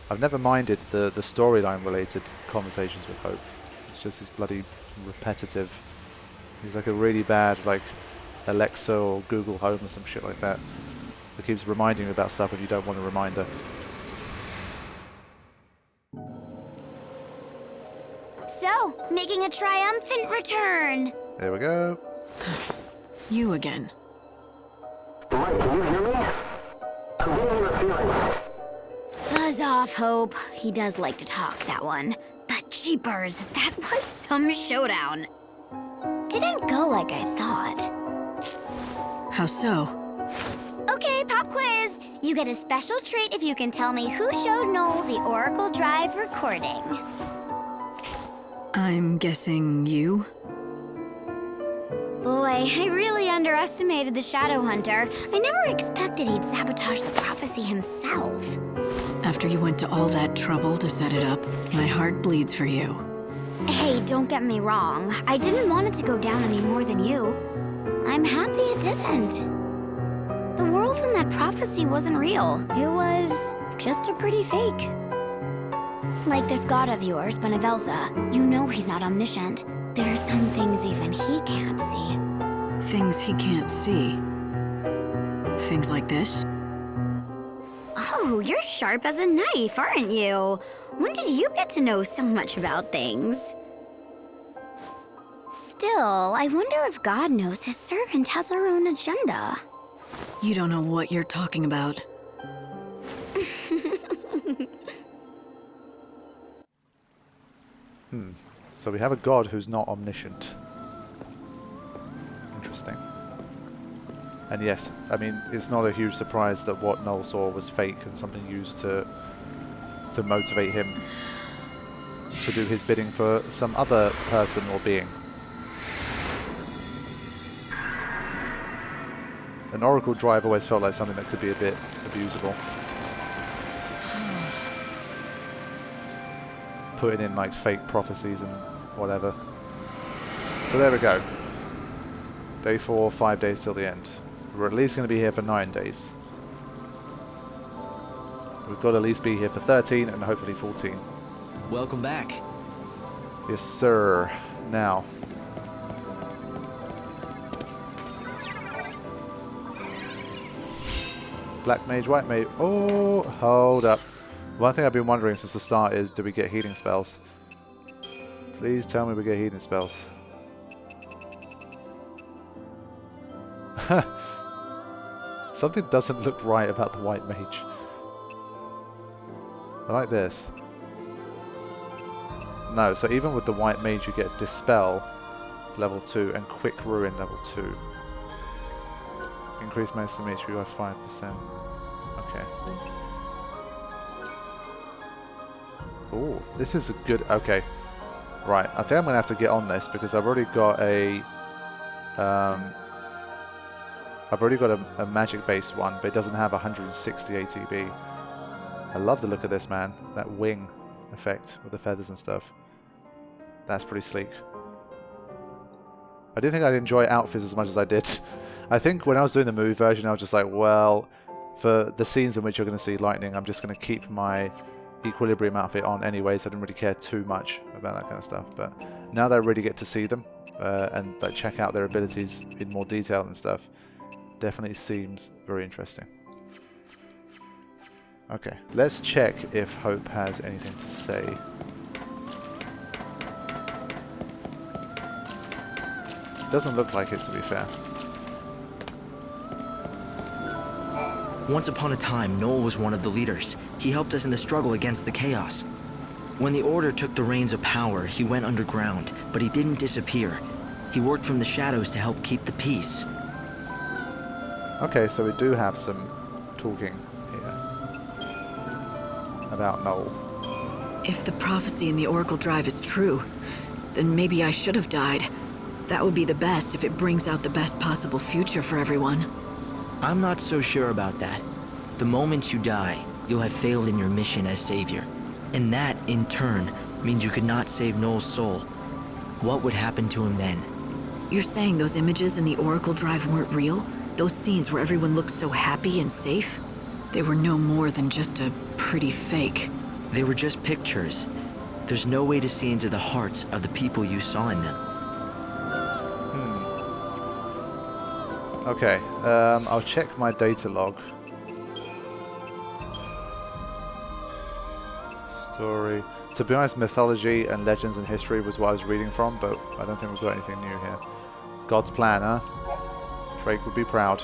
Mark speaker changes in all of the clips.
Speaker 1: I've never minded the storyline related conversations with Hope. It's just his bloody repetitive. He's like a really bad like Alexa or Google Home or some shit like that. It keeps reminding you about stuff if you don't want a reminder.
Speaker 2: So, making a triumphant return.
Speaker 1: There we go.
Speaker 3: You again.
Speaker 4: Mike, can you hear me? I'm getting your feelings.
Speaker 2: Buzz off, Hope. He does like to talk, that one. But jeepers, that was some showdown. Didn't go like I thought.
Speaker 3: How so?
Speaker 2: Okay, pop quiz. You get a special treat if you can tell me who showed Noel the Oracle Drive recording.
Speaker 3: I'm guessing you?
Speaker 2: Boy, I really underestimated the Shadow Hunter. I never expected he'd sabotage the prophecy himself.
Speaker 3: After you went to all that trouble to set it up, my heart bleeds for you.
Speaker 2: Hey, don't get me wrong. I didn't want it to go down any more than you. I'm happy it didn't. The world in that prophecy wasn't real. It was just a pretty fake. Like this god of yours, Benevelza. You know he's not omniscient. There are some things even he can't see.
Speaker 3: Things he can't see. Things like this?
Speaker 2: Oh, you're sharp as a knife, aren't you? When did you get to know so much about things? Still, I wonder if God knows his servant has her own agenda.
Speaker 3: You don't know what you're talking about.
Speaker 1: So we have a god who's not omniscient. Interesting. And yes, I mean, it's not a huge surprise that what Noel saw was fake and something used to motivate him to do his bidding for some other person or being. An Oracle Drive always felt like something that could be a bit abusable. Putting in like fake prophecies and whatever. So there we go. Day 4, 5 days till the end. We're at least going to be here for 9 days. We've got to at least be here for 13 and hopefully 14.
Speaker 5: Welcome back.
Speaker 1: Yes, sir. Now. Black mage, white mage. Oh, hold up. One thing I've been wondering since the start is, do we get healing spells? Please tell me we get healing spells. Something doesn't look right about the white mage. I like this. No, so even with the white mage you get Dispel level 2 and Quick Ruin level 2. Increase maximum HP by 5%. Okay. Oh, this is a good... Okay. Right, I think I'm going to have to get on this because I've already got a... a magic-based one, but it doesn't have 160 ATB. I love the look of this, man. That wing effect with the feathers and stuff. That's pretty sleek. I didn't think I'd enjoy outfits as much as I did. I think when I was doing the movie version, I was just like, well, for the scenes in which you're going to see lightning, I'm just going to keep my Equilibrium outfit on anyway, so I didn't really care too much about that kind of stuff. But now that I really get to see them and like, check out their abilities in more detail and stuff, definitely seems very interesting. Okay, let's check if Hope has anything to say. Doesn't look like it, to be fair.
Speaker 5: Once upon a time, Noel was one of the leaders. He helped us in the struggle against the chaos. When the Order took the reins of power, he went underground, but he didn't disappear. He worked from the shadows to help keep the peace.
Speaker 1: Okay, so we do have some talking here about Noel.
Speaker 3: If the prophecy in the Oracle Drive is true, then maybe I should have died. That would be the best if it brings out the best possible future for everyone.
Speaker 5: I'm not so sure about that. The moment you die, you'll have failed in your mission as savior. And that, in turn, means you could not save Noel's soul. What would happen to him then?
Speaker 3: You're saying those images in the Oracle Drive weren't real? Those scenes where everyone looked so happy and safe? They were no more than just a pretty fake.
Speaker 5: They were just pictures. There's no way to see into the hearts of the people you saw in them.
Speaker 1: Okay, I'll check my data log. Story. To be honest, mythology and legends and history was what I was reading from, but I don't think we've got anything new here. God's plan, huh? Drake would be proud.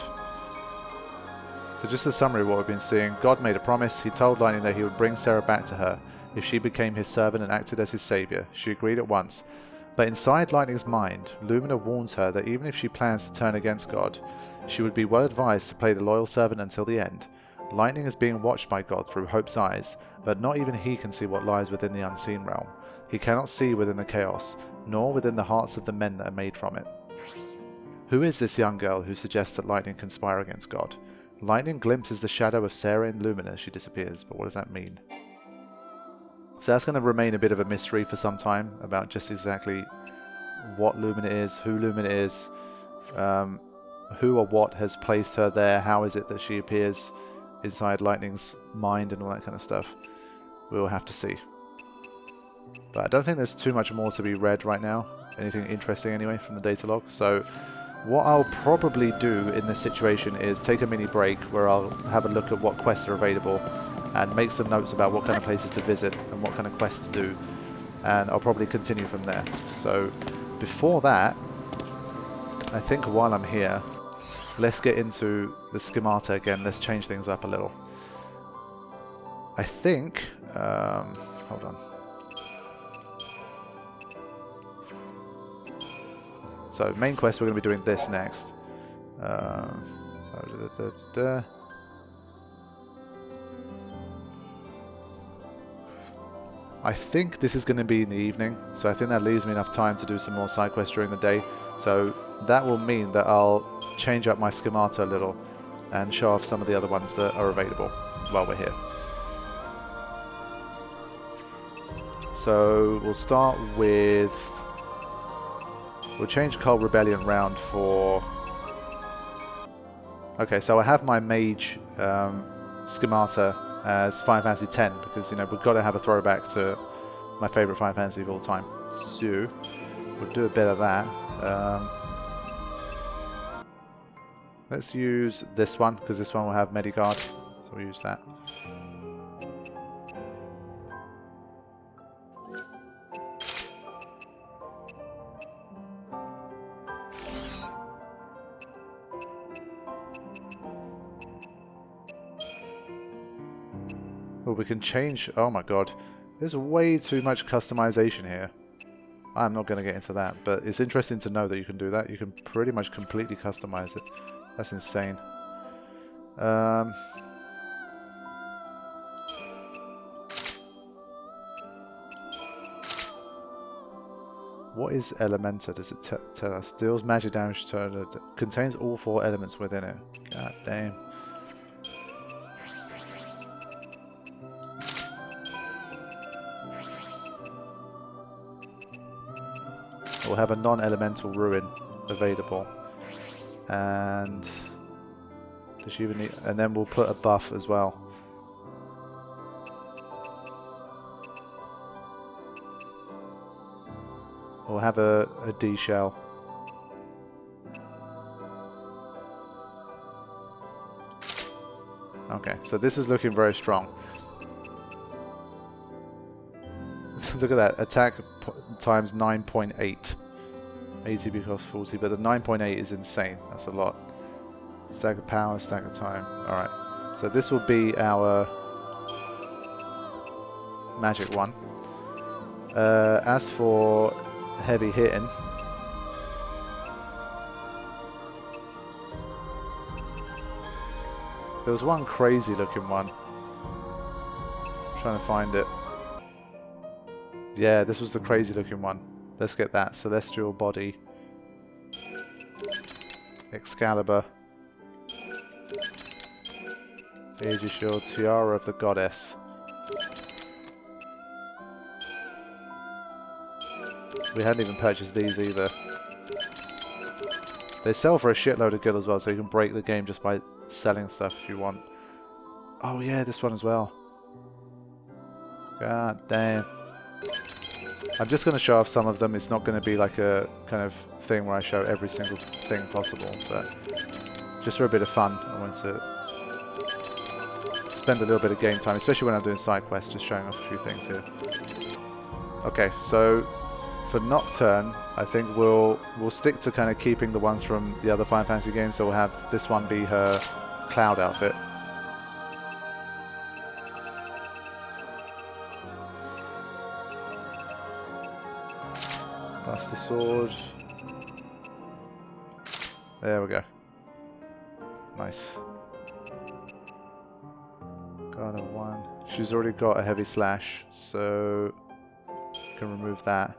Speaker 1: So just a summary of what we've been seeing. God made a promise. He told Lightning that he would bring Sarah back to her if she became his servant and acted as his savior. She agreed at once. But inside Lightning's mind, Lumina warns her that even if she plans to turn against God, she would be well advised to play the loyal servant until the end. Lightning is being watched by God through Hope's eyes, but not even he can see what lies within the unseen realm. He cannot see within the chaos, nor within the hearts of the men that are made from it. Who is this young girl who suggests that Lightning conspire against God? Lightning glimpses the shadow of Sarah and Lumina as she disappears, but what does that mean? So that's going to remain a bit of a mystery for some time about just exactly what Lumina is, who Lumina is, who or what has placed her there, how is it that she appears inside Lightning's mind and all that kind of stuff. We'll have to see. But I don't think there's too much more to be read right now. Anything interesting anyway from the data log. So what I'll probably do in this situation is take a mini break where I'll have a look at what quests are available and make some notes about what kind of places to visit and what kind of quests to do. And I'll probably continue from there. So before that, I think while I'm here, let's get into the schemata again. Let's change things up a little. I think... hold on. So main quest, we're going to be doing this next. I think this is going to be in the evening, so I think that leaves me enough time to do some more side quests during the day. So that will mean that I'll change up my schemata a little and show off some of the other ones that are available while we're here. So we'll start with... We'll change Cold Rebellion round for... Okay, so I have my mage schemata as Final Fantasy X because, you know, we've got to have a throwback to my favourite Final Fantasy of all time. So we'll do a bit of that. Let's use this one because this one will have Medigard, so we'll use that. Well, we can change... Oh my god. There's way too much customization here. I'm not going to get into that, but it's interesting to know that you can do that. You can pretty much completely customize it. That's insane. What is Elementor? Does it tell us? Deals magic damage to... Contains all 4 elements within it. God damn. We'll have a non-elemental ruin available, and does she even need? And then we'll put a buff as well. We'll have a D shell. Okay, so this is looking very strong. Look at that, attack times 9.8. ATB costs 40, but the 9.8 is insane. That's a lot. Stack of power, stack of time. Alright, so this will be our magic one. As for heavy hitting, there was one crazy looking one. I'm trying to find it. Yeah, this was the crazy looking one. Let's get that. Celestial Body. Excalibur. Aegis Shield. Tiara of the Goddess. We hadn't even purchased these either. They sell for a shitload of good as well, so you can break the game just by selling stuff if you want. Oh yeah, this one as well. God damn. I'm just going to show off some of them. It's not going to be like a kind of thing where I show every single thing possible, but just for a bit of fun, I want to spend a little bit of game time, especially when I'm doing side quests, just showing off a few things here. Okay, so for Nocturne, I think we'll stick to kind of keeping the ones from the other Final Fantasy games, so we'll have this one be her cloud outfit. That's the sword. There we go. Nice. Got a 1. She's already got a heavy slash, so you can remove that.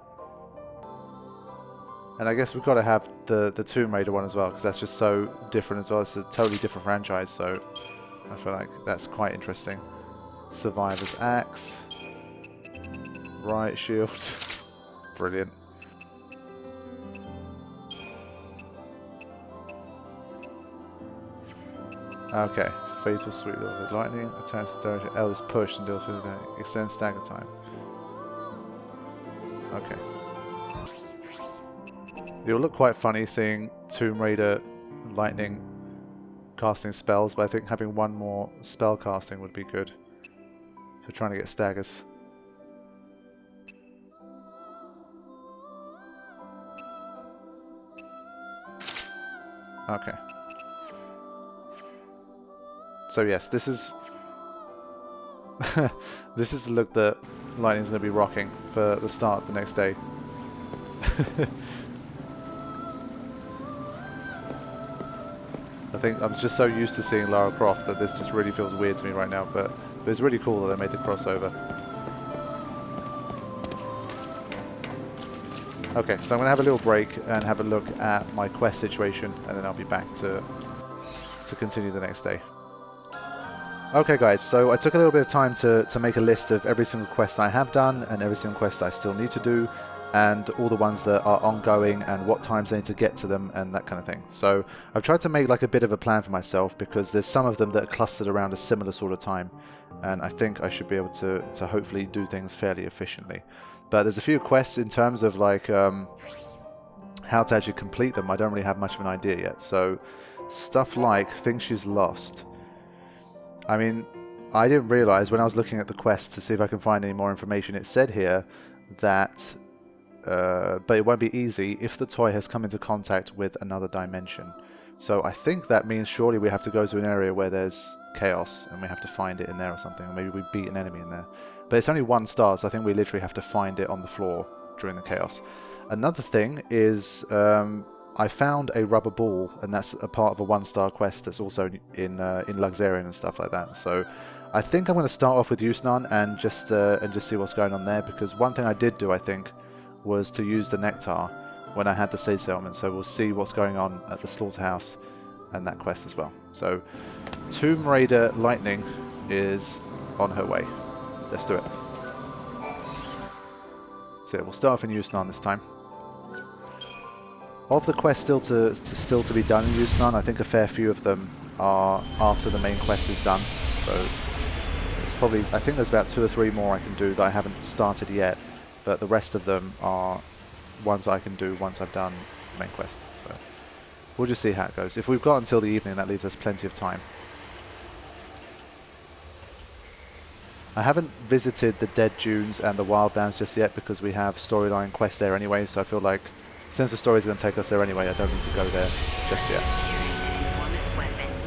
Speaker 1: And I guess we've got to have the Tomb Raider one as well, because that's just so different as well. It's a totally different franchise, so I feel like that's quite interesting. Survivor's Axe. Riot Shield. Brilliant. Okay. Fatal Sweep of Lightning. Attacks direction L is pushed and deals with extends stagger time. Okay. It'll look quite funny seeing Tomb Raider lightning casting spells, but I think having one more spell casting would be good for trying to get staggers. Okay. So yes, this is this is the look that Lightning's going to be rocking for the start of the next day. I think I'm just so used to seeing Lara Croft that this just really feels weird to me right now, but it's really cool that they made the crossover. Okay, so I'm going to have a little break and have a look at my quest situation, and then I'll be back to continue the next day. Okay guys, so I took a little bit of time to make a list of every single quest I have done and every single quest I still need to do, and all the ones that are ongoing and what times I need to get to them and that kind of thing. So I've tried to make like a bit of a plan for myself, because there's some of them that are clustered around a similar sort of time, and I think I should be able to hopefully do things fairly efficiently. But there's a few quests in terms of like how to actually complete them. I don't really have much of an idea yet. So stuff like things she's lost. I mean, I didn't realize when I was looking at the quest to see if I can find any more information, it said here that, but it won't be easy if the toy has come into contact with another dimension. So I think that means surely we have to go to an area where there's chaos and we have to find it in there or something, or maybe we beat an enemy in there. But it's only 1 star, so I think we literally have to find it on the floor during the chaos. Another thing is I found a rubber ball, and that's a part of a 1-star quest that's also in Luxarian and stuff like that. So I think I'm going to start off with Yuna and just see what's going on there, because one thing I did do, I think, was to use the nectar when I had the Seed Settlement. So we'll see what's going on at the Slaughterhouse and that quest as well. So Tomb Raider Lightning is on her way. Let's do it. So we'll start off in Yuna this time. Of the quests still to be done in Yuna, I think a fair few of them are after the main quest is done. So it's probably, I think there's about 2 or 3 more I can do that I haven't started yet, but the rest of them are ones I can do once I've done the main quest. So we'll just see how it goes. If we've got until the evening, that leaves us plenty of time. I haven't visited the Dead Dunes and the Wildlands just yet because we have storyline quests there anyway, so I feel like since the story's going to take us there anyway, I don't need to go there just yet.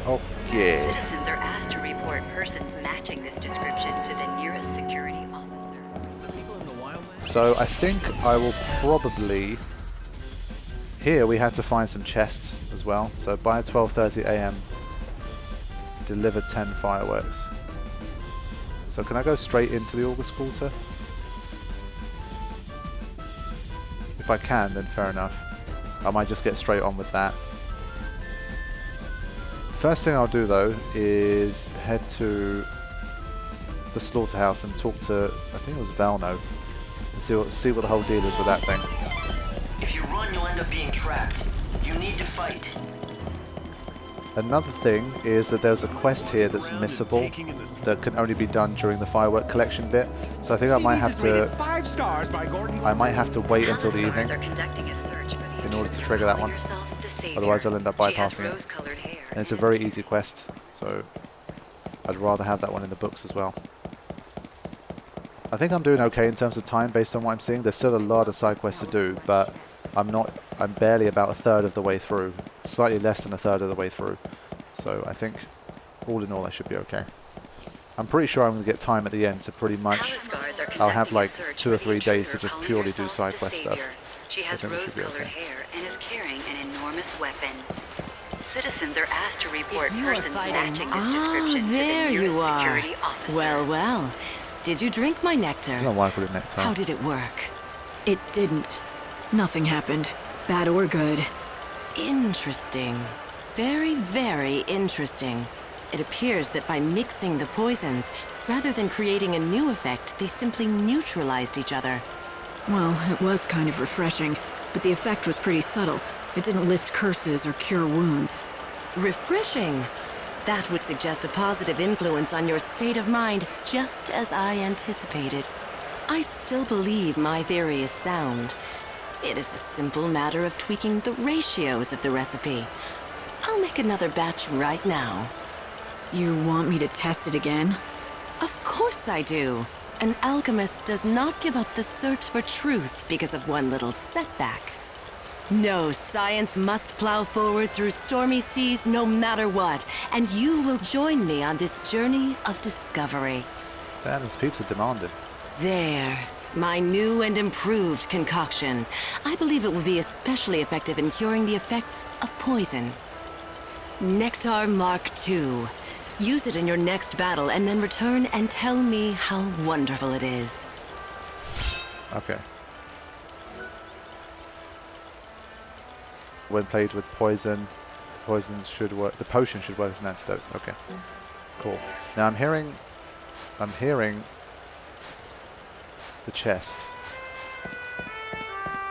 Speaker 1: Okay.
Speaker 6: Citizens are asked to report persons matching this description to the nearest security officer.
Speaker 1: So I think I will probably... Here we had to find some chests as well. So by 12:30 AM, deliver 10 fireworks. So can I go straight into the August Quarter? If I can, then fair enough. I might just get straight on with that. First thing I'll do though is head to the Slaughterhouse and talk to, I think it was Valno, and see what the whole deal is with that thing.
Speaker 7: If you run, you'll end up being trapped. You need to fight.
Speaker 1: Another thing is that there's a quest here that's missable that can only be done during the firework collection bit. So I think I might have to wait until the evening in order to trigger that one. Otherwise I'll end up bypassing it. And it's a very easy quest, so I'd rather have that one in the books as well. I think I'm doing okay in terms of time based on what I'm seeing. There's still a lot of side quests to do, but I'm barely about a third of the way through. Slightly less than a third of the way through. So I think all in all I should be okay. I'm pretty sure I'm going to get time at the end to pretty much... I'll have like 2 or 3 days to just purely do side quest stuff.
Speaker 6: She has rose-colored hair and is carrying an enormous weapon. Citizens are asked to report persons matching this description to the nearest security officer.
Speaker 7: Well, well. Did you drink my nectar?
Speaker 1: I don't like with nectar.
Speaker 7: How did it work?
Speaker 3: It didn't. Nothing happened. Bad or good.
Speaker 7: Interesting. Very, very interesting. It appears that by mixing the poisons, rather than creating a new effect, they simply neutralized each other.
Speaker 3: Well, it was kind of refreshing, but the effect was pretty subtle. It didn't lift curses or cure wounds.
Speaker 7: Refreshing. That would suggest a positive influence on your state of mind, just as I anticipated. I still believe my theory is sound. It is a simple matter of tweaking the ratios of the recipe. I'll make another batch right now.
Speaker 3: You want me to test it again?
Speaker 7: Of course I do. An alchemist does not give up the search for truth because of one little setback. No, science must plow forward through stormy seas no matter what, and you will join me on this journey of discovery.
Speaker 1: Damn, these peeps are demanding.
Speaker 7: There. My new and improved concoction. I believe it will be especially effective in curing the effects of poison. Nectar Mark II. Use it in your next battle and then return and tell me how wonderful it is.
Speaker 1: Okay. When played with poison, the poison should work. The potion should work as an antidote. Okay. Cool. Now I'm hearing the chest.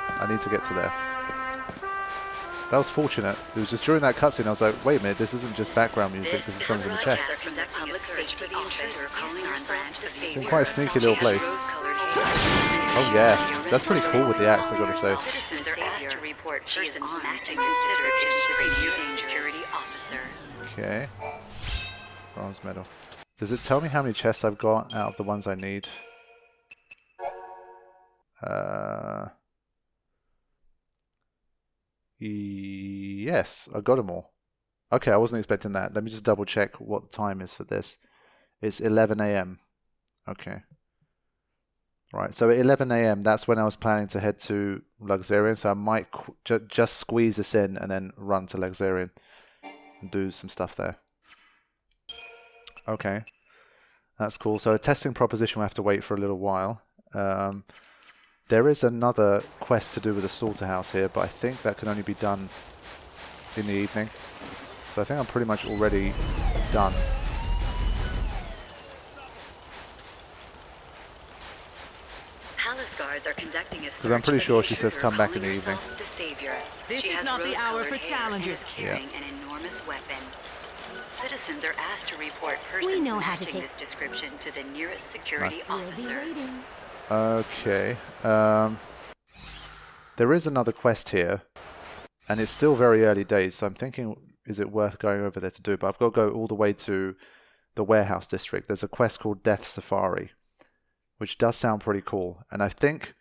Speaker 1: I need to get to there. That was fortunate. It was just during that cutscene I was like, wait a minute, this isn't just background music, this is coming from the chest. It's in quite a sneaky little place. Oh yeah, that's pretty cool with the axe, I gotta say. Okay. Bronze medal. Does it tell me how many chests I've got out of the ones I need? Yes, I got them all. Okay, I wasn't expecting that. Let me just double check what the time is for this. It's 11 AM. Okay. Right, so at 11 AM, that's when I was planning to head to Luxurion, so I might just squeeze this in and then run to Luxurion and do some stuff there. Okay. That's cool. So a testing proposition will have to wait for a little while. There is another quest to do with the slaughterhouse here, but I think that can only be done in the evening. So I think I'm pretty much already done. Because I'm pretty sure she says come back in the evening.
Speaker 7: This is not the hour for challenges.
Speaker 6: Yeah. Citizens are asked to report persons
Speaker 2: We know how to
Speaker 6: matching
Speaker 2: take
Speaker 6: this description to the nearest security officer.
Speaker 1: Okay. There is another quest here, and it's still very early days, so I'm thinking, is it worth going over there to do? But I've got to go all the way to the warehouse district. There's a quest called Death Safari, which does sound pretty cool. And I think,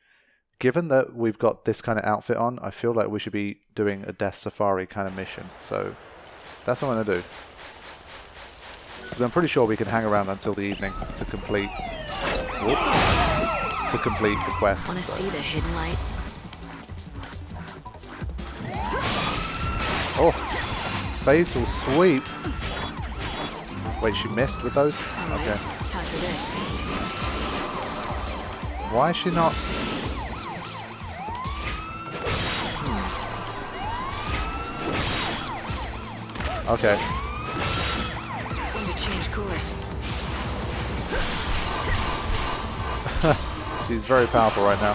Speaker 1: given that we've got this kind of outfit on, I feel like we should be doing a Death Safari kind of mission. So that's what I'm going to do. Because I'm pretty sure we can hang around until the evening to complete the quest.
Speaker 3: Want to see the hidden light?
Speaker 1: Oh, fatal sweep. Wait, she missed with those? Okay.
Speaker 3: Time for this.
Speaker 1: Why is she not? Okay.
Speaker 3: Time to change course.
Speaker 1: She's very powerful right now.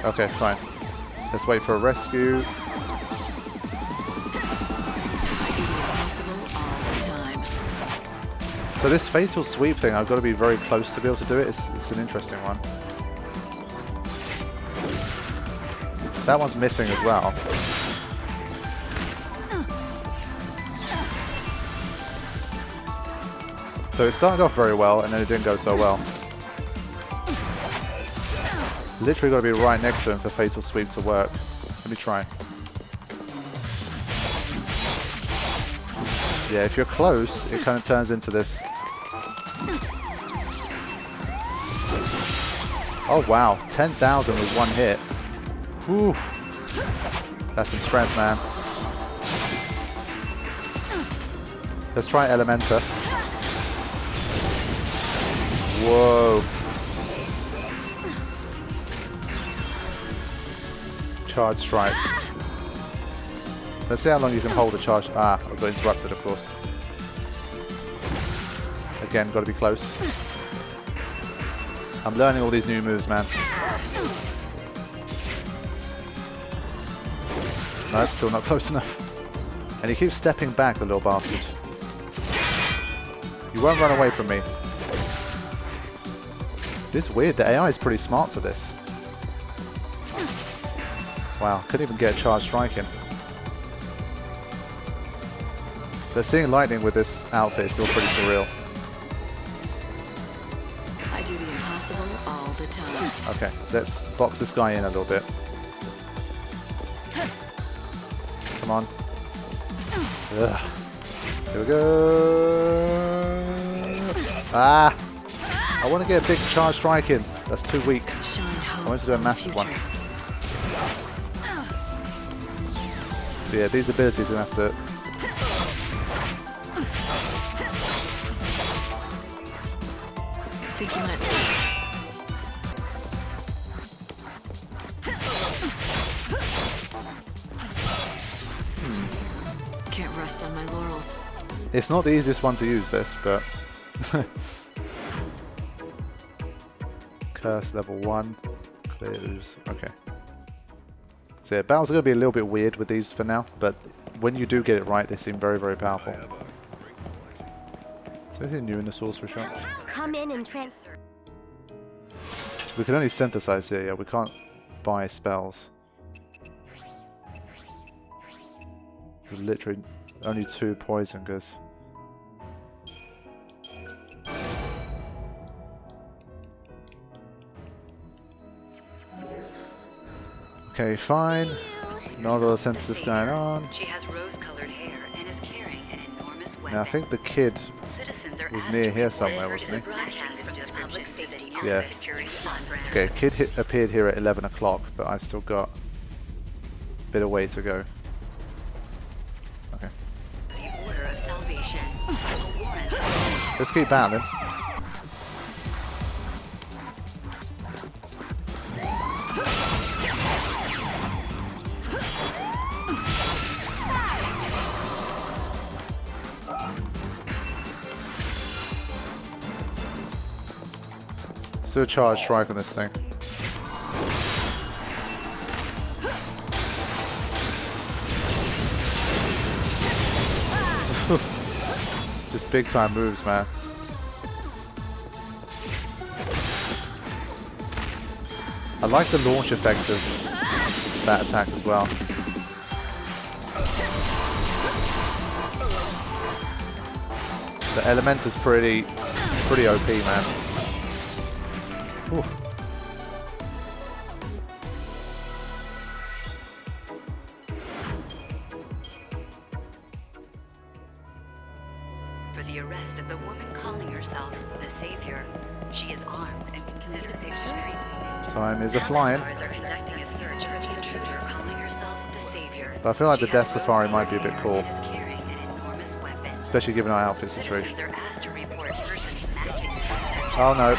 Speaker 1: Okay, fine. Let's wait for a rescue. So this fatal sweep thing, I've got to be very close to be able to do it. It's an interesting one. That one's missing as well. So it started off very well, and then it didn't go so well. Literally got to be right next to him for fatal sweep to work. Let me try. Yeah, if you're close, it kind of turns into this. Oh wow, 10,000 with one hit. Whew. That's some strength, man. Let's try Elementor. Whoa. Charge strike. Let's see how long you can hold a charge. Ah, I got interrupted, of course. Again, got to be close. I'm learning all these new moves, man. Nope, still not close enough. And he keeps stepping back, the little bastard. You won't run away from me. This is weird. The AI is pretty smart to this. Wow, couldn't even get a charge strike in. But seeing lightning with this outfit is still pretty surreal.
Speaker 3: I do the impossible all the time.
Speaker 1: Okay, let's box this guy in a little bit. Come on. Ugh. Here we go. Ah! I want to get a big charge strike in. That's too weak. I want to do a massive one. But yeah, these abilities are going to have to...
Speaker 3: I think you might. Can't rest on my laurels.
Speaker 1: It's not the easiest one to use, this, but... Curse level 1. Clears. Okay. So yeah, battles are going to be a little bit weird with these for now, but when you do get it right, they seem very, very powerful. Is there anything new in the sorcery shop?
Speaker 2: Come in and transfer.
Speaker 1: We can only synthesize here, yeah, we can't buy spells. There's literally only 2 poison goods. Okay, fine. Not a lot of synthesis going on.
Speaker 6: She has rose-colored hair and is carrying an enormous weapon.
Speaker 1: Now I think the kid was near here somewhere, wasn't he? Yeah. Okay, kid appeared here at 11 o'clock, but I've still got a bit of way to go. Okay. Let's keep battling. Let's do a charge strike on this thing. Just big time moves, man. I like the launch effect of that attack as well. The Elementor's pretty OP, man. Ooh.
Speaker 6: For the arrest of the woman calling herself the Savior, she is armed and considered extremely.
Speaker 1: Time is a flying.
Speaker 6: They're conducting a search for the intruder calling herself the Savior.
Speaker 1: But I feel like the Death Safari might be a bit cool,
Speaker 6: Carrying an enormous weapon.
Speaker 1: especially given our outfit situation.
Speaker 6: They're asked to report persons matching.
Speaker 1: Oh no.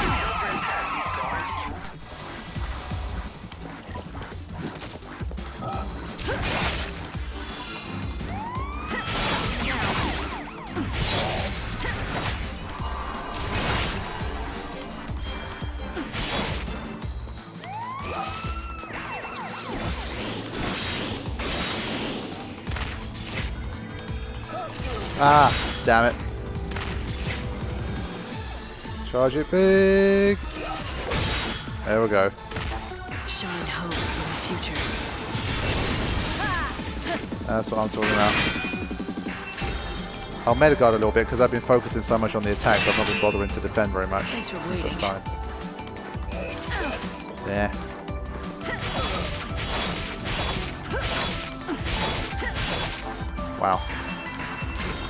Speaker 1: Ah, damn it. Charge it big. There we go.
Speaker 3: Shine hope in the future.
Speaker 1: That's what I'm talking about. I'll meta guard a little bit because I've been focusing so much on the attacks. I've not been bothering to defend very much since I started. There. Wow.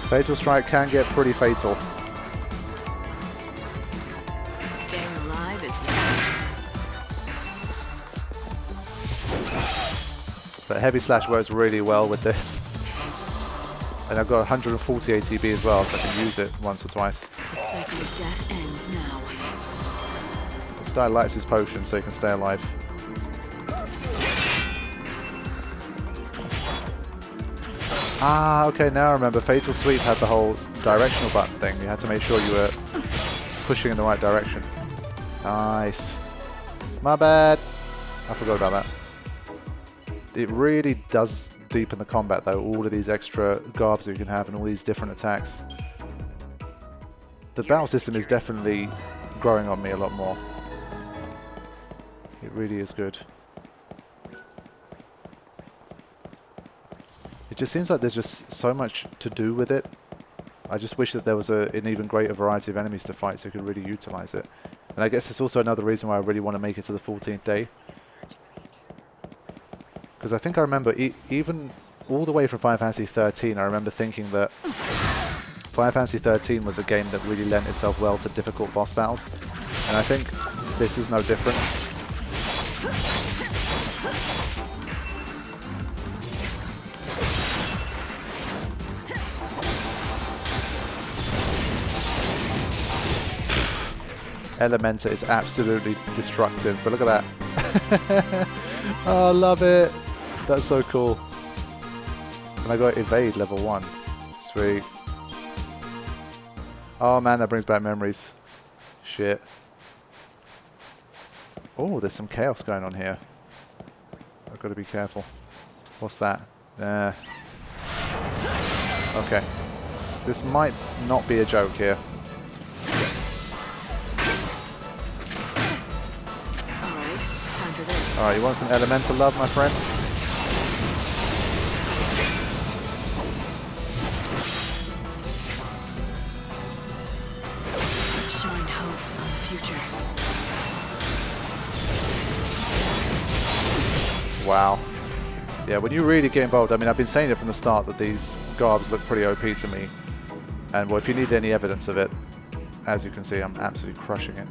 Speaker 1: Fatal Strike can get pretty fatal.
Speaker 3: Staying alive is
Speaker 1: But Heavy Slash works really well with this. And I've got 140 ATB as well, so I can use it once or twice.
Speaker 3: The cycle of death ends now.
Speaker 1: This guy lights his potion so he can stay alive. Ah, okay, now I remember. Fatal Sweep had the whole directional button thing. You had to make sure you were pushing in the right direction. Nice. My bad. I forgot about that. It really does deepen the combat though, all of these extra garbs that you can have and all these different attacks. The battle system is definitely growing on me a lot more. It really is good. It just seems like there's just so much to do with it. I just wish that there was an even greater variety of enemies to fight so you could really utilize it. And I guess it's also another reason why I really want to make it to the 14th day. Because I think I remember, even all the way from Final Fantasy 13, I remember thinking that Final Fantasy 13 was a game that really lent itself well to difficult boss battles. And I think this is no different. Elementor is absolutely destructive, but look at that. Oh, I love it. That's so cool. And I got Evade level 1. Sweet. Oh man, that brings back memories. Shit. Oh, there's some chaos going on here. I've got to be careful. What's that? Okay. This might not be a joke here. Alright, you want some Elementor love, my friend?
Speaker 3: Shine hope on the future.
Speaker 1: Wow. Yeah, when you really get involved, I mean, I've been saying it from the start that these garbs look pretty OP to me. And well, if you need any evidence of it, as you can see, I'm absolutely crushing it.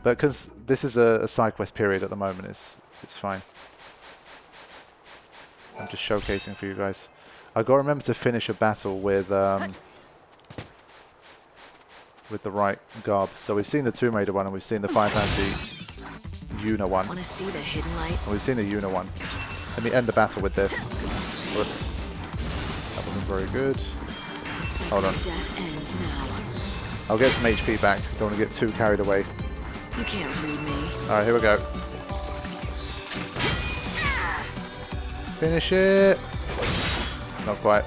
Speaker 1: But because this is a side quest period at the moment, it's fine. I'm just showcasing for you guys. I've got to remember to finish a battle with the right garb. So we've seen the Tomb Raider one and we've seen the Final Fantasy Yuna one.
Speaker 3: Want to see the hidden light?
Speaker 1: And we've seen the Yuna one. Let me end the battle with this. Whoops. That wasn't very good. Hold on.
Speaker 3: Death ends now.
Speaker 1: I'll get some HP back. Don't want to get too carried away.
Speaker 3: You can't read me.
Speaker 1: Alright, here we go. Finish it. Not quite.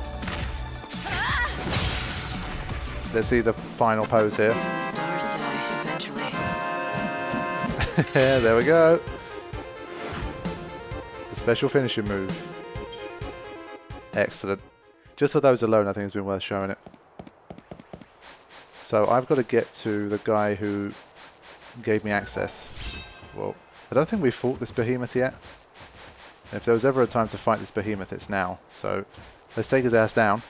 Speaker 1: Let's see the final pose here.
Speaker 3: Even the stars die eventually.
Speaker 1: There we go. The special finishing move. Excellent. Just for those alone, I think it's been worth showing it. So I've got to get to the guy who gave me access. Well, I don't think we've fought this behemoth yet. If there was ever a time to fight this behemoth, it's now. So let's take his ass down.